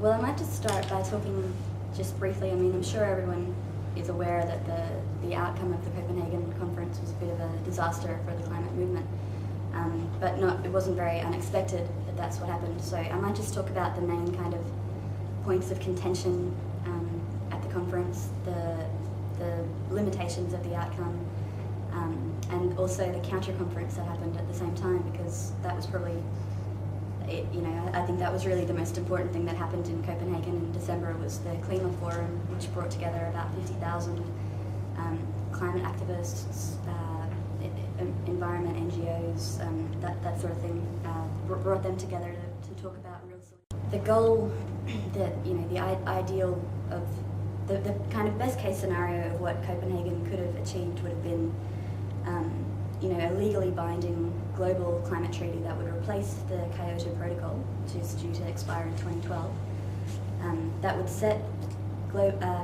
Well, I might just start by talking just briefly. I mean, I'm sure everyone is aware that the outcome of the Copenhagen conference was a bit of a disaster for the climate movement, but it wasn't very unexpected that that's what happened. So I might just talk about the main kind of points of contention at the conference, the limitations of the outcome, and also the counter-conference that happened at the same time, because that was probably, I think that was really the most important thing that happened in Copenhagen in December, was the Klima Forum, which brought together about 50,000 climate activists, environment NGOs, that sort of thing, brought them together to talk about real solutions. The goal that, the ideal of the kind of best case scenario of what Copenhagen could have achieved would have been a legally binding global climate treaty that would replace the Kyoto Protocol, which is due to expire in 2012, that would set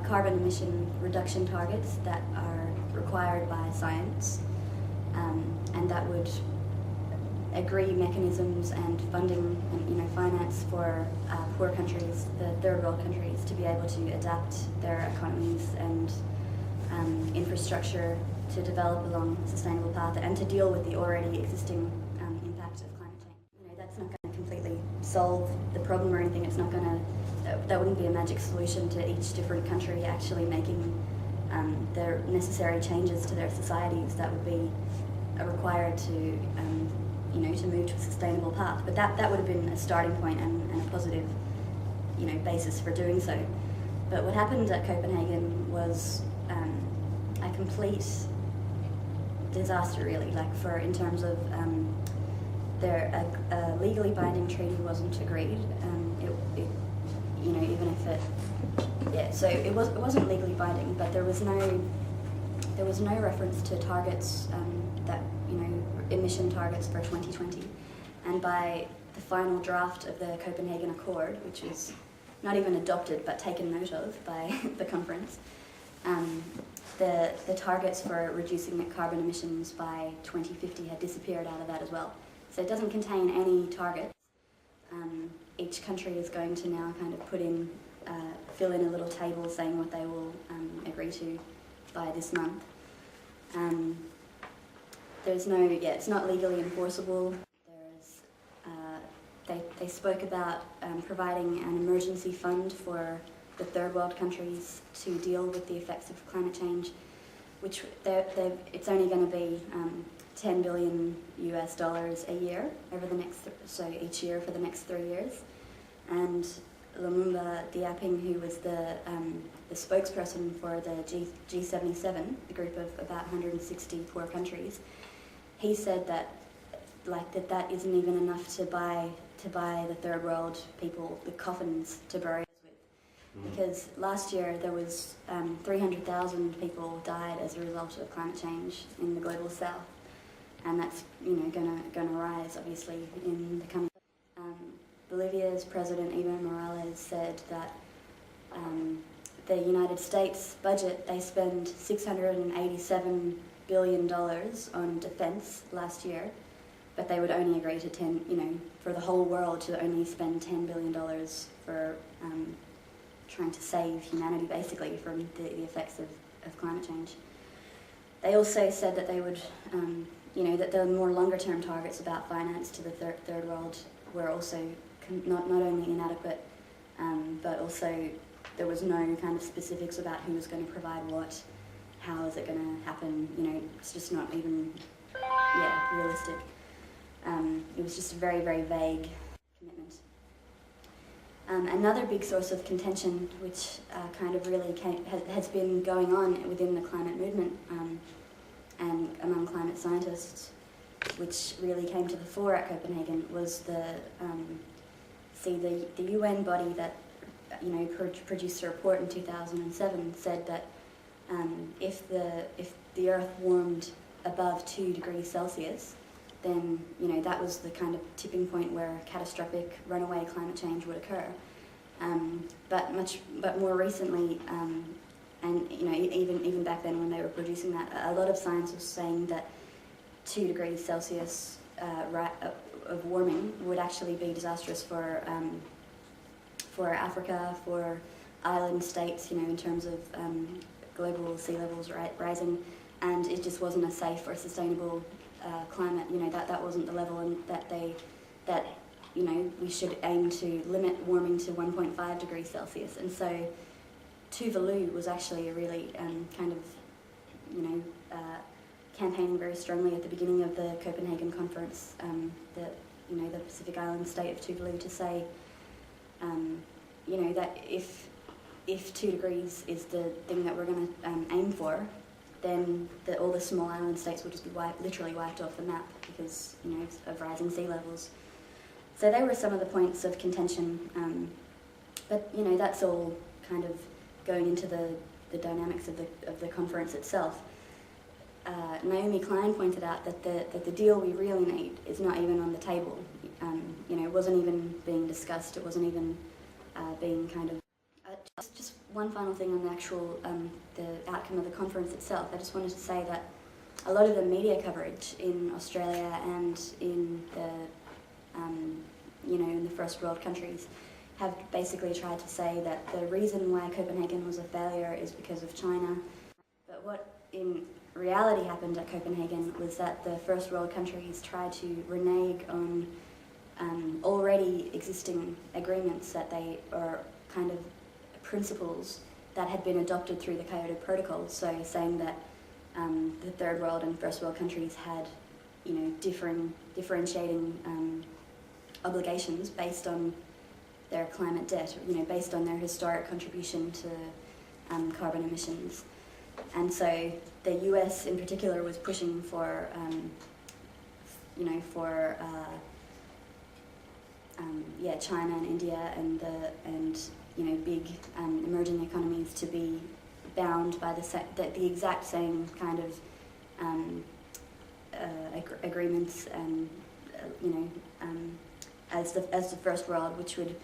carbon emission reduction targets that are required by science, and that would agree mechanisms and funding and finance for poor countries, the third world countries, to be able to adapt their economies and infrastructure to develop along a sustainable path and to deal with the already existing impact of climate change. That's not going to completely solve the problem or anything. It's not going to, that wouldn't be a magic solution to each different country actually making the necessary changes to their societies that would be required to to move to a sustainable path. But that would have been a starting point and a positive basis for doing so. But what happened at Copenhagen was a complete disaster, really. In terms of a legally binding treaty wasn't agreed. Even if it wasn't legally binding, but there was no reference to targets that emission targets for 2020. And by the final draft of the Copenhagen Accord, which is not even adopted but taken note of by the conference, the targets for reducing carbon emissions by 2050 had disappeared out of that as well. So it doesn't contain any targets. Each country is going to now kind of fill in a little table saying what they will agree to by this month. It's not legally enforceable. They spoke about providing an emergency fund for the third world countries to deal with the effects of climate change, which it's only going to be $10 billion a year each year for the next 3 years. And Lumumba Diaping, who was the spokesperson for the G77, a group of about 160 poor countries, he said that isn't even enough to buy the third world people the coffins to bury us with. Because last year there was 300,000 people died as a result of climate change in the global south, and that's gonna rise obviously in the coming. Bolivia's President Evo Morales said that the United States budget, they spend $687 billion on defense last year, but they would only agree to for the whole world to only spend $10 billion for trying to save humanity basically from the effects of climate change. They also said that they would, that the more longer term targets about finance to the third world were also not only inadequate, but also there was no kind of specifics about who was going to provide what, how is it going to happen, it's just not even, realistic. It was just a very, very vague commitment. Another big source of contention, which kind of really has been going on within the climate movement and among climate scientists, which really came to the fore at Copenhagen, was the UN body that produced a report in 2007 said that if the Earth warmed above 2 degrees Celsius, then that was the kind of tipping point where catastrophic runaway climate change would occur. But more recently, and even back then when they were producing that, a lot of science was saying that 2 degrees Celsius of warming would actually be disastrous for for Africa, for island states, in terms of global sea levels rising, and it just wasn't a safe or sustainable climate. That wasn't the level, and that we should aim to limit warming to 1.5 degrees Celsius. And so Tuvalu was actually a really campaigning very strongly at the beginning of the Copenhagen conference, the Pacific Island state of Tuvalu, to say, that if 2 degrees is the thing that we're going to aim for, then all the small island states will just be literally wiped off the map because of rising sea levels. So they were some of the points of contention, but that's all kind of going into the dynamics of the conference itself. Naomi Klein pointed out that the deal we really need is not even on the table. It wasn't even being discussed. It wasn't even being kind of. Just one final thing on the actual the outcome of the conference itself. I just wanted to say that a lot of the media coverage in Australia and in the in the first world countries have basically tried to say that the reason why Copenhagen was a failure is because of China. But what in reality happened at Copenhagen was that the first world countries tried to renege on already existing agreements that they are kind of principles that had been adopted through the Kyoto Protocol. So saying that the third world and first world countries had differentiating obligations based on their climate debt, based on their historic contribution to carbon emissions. And so the US in particular was pushing for, China and India and big emerging economies to be bound by the exact same kind of agreements and as the first world, which would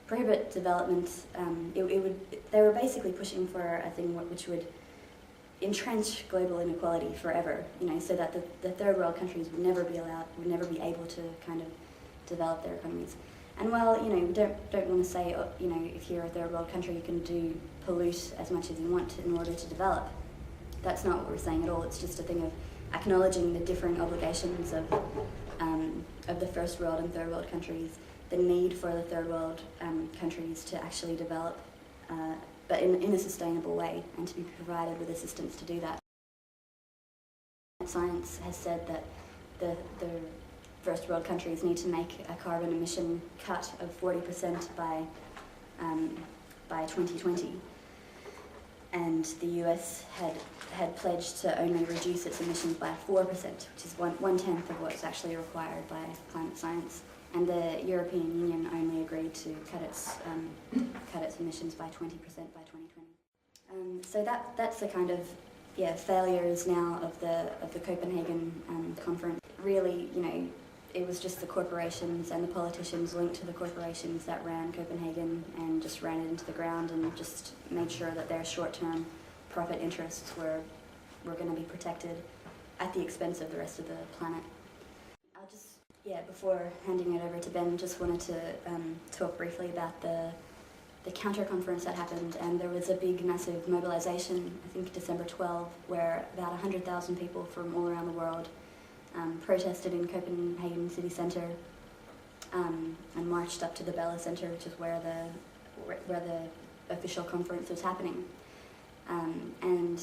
prohibit development. They were basically pushing for a thing which would entrench global inequality forever, so that the third world countries would never be able to kind of develop their economies. And while, we don't want to say, if you're a third world country, you can pollute as much as you want in order to develop. That's not what we're saying at all. It's just a thing of acknowledging the different obligations of the first world and third world countries, the need for the third world countries to actually develop, but in a sustainable way, and to be provided with assistance to do that. Science has said that the first world countries need to make a carbon emission cut of 40% by 2020. And the US had pledged to only reduce its emissions by 4%, which is one-tenth of what's actually required by climate science. And the European Union only agreed to cut its emissions by 20% by 2020. So that's the kind of failures now of the Copenhagen conference. Really, it was just the corporations and the politicians linked to the corporations that ran Copenhagen and just ran it into the ground and just made sure that their short-term profit interests were going to be protected at the expense of the rest of the planet. I'll just, before handing it over to Ben, just wanted to talk briefly about the counter-conference that happened, and there was a big, massive mobilization, I think December 12, where about 100,000 people from all around the world protested in Copenhagen city centre and marched up to the Bella Centre, which is where the official conference was happening. And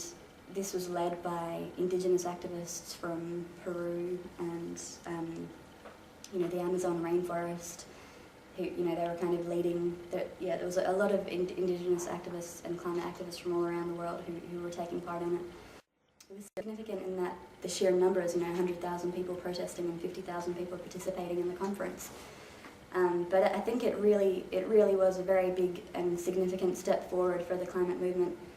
this was led by indigenous activists from Peru and the Amazon rainforest, who they were kind of leading. There was a lot of indigenous activists and climate activists from all around the world who were taking part in it. It was significant in that the sheer numbers, 100,000 people protesting and 50,000 people participating in the conference. But I think it really was a very big and significant step forward for the climate movement.